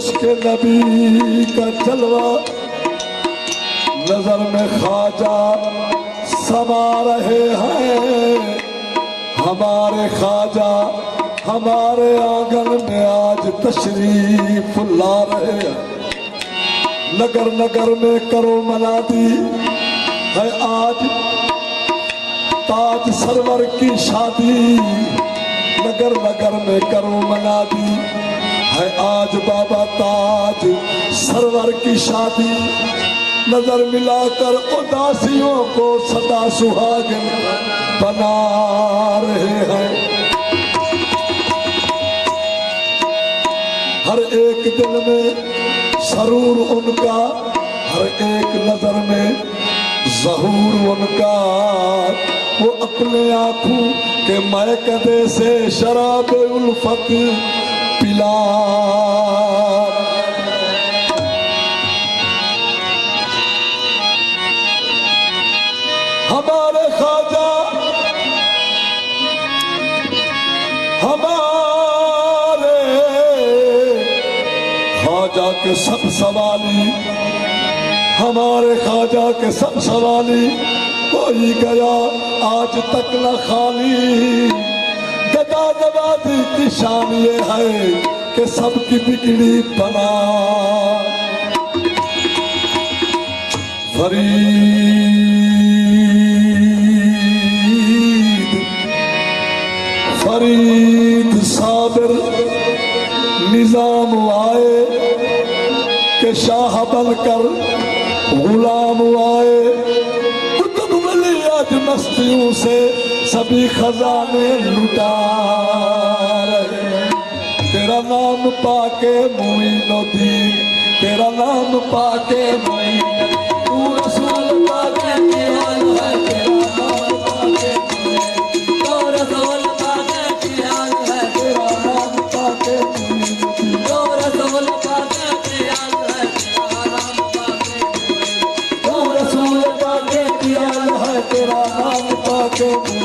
इश्क नबी का जलवा नजर में ख्वाजा समा रहे हैं। हमारे ख्वाजा हमारे आंगन में आज तशरीफ ला रहे हैं। नगर नगर में करो मनादी है आज ताज सरवर की शादी। नगर नगर में करो मनादी है आज बाबा ताज सरवर की शादी। नजर मिलाकर उदासियों को सदा सुहागिन बना रहे हैं। हर एक दिल में सरूर उनका, हर एक नजर में ज़हूर उनका। वो अपने आंखों के महकदे से शराब उल्फत पिला। हमारे ख्वाजा हमारे ख्वाजा के सब सवाली, हमारे ख्वाजा के सब सवाली। कोई गया आज तक न खाली। गदा नवाजी की शान ये है कि सबकी बिगड़ी बना। फरीद साबिर निजाम आए के शाह बनकर गुलाम आए। कुतुब वली आज मस्तियों से सभी खजाने लुटा रहे। तेरा नाम पाके मोइनुद्दीन, तेरा नाम पाके मोइनुद्दीन। तू रसूल पाके निहाल है, तेरा नाम पाके मोइनुद्दीन। तू रसूल पाके निहाल है, तेरा नाम पाके मोइनुद्दीन। तू रसूल पाके निहाल है, तेरा नाम पाके मोइनुद्दीन। तू रसूल पाके निहाल है, तेरा नाम पाके मोइनुद्दीन।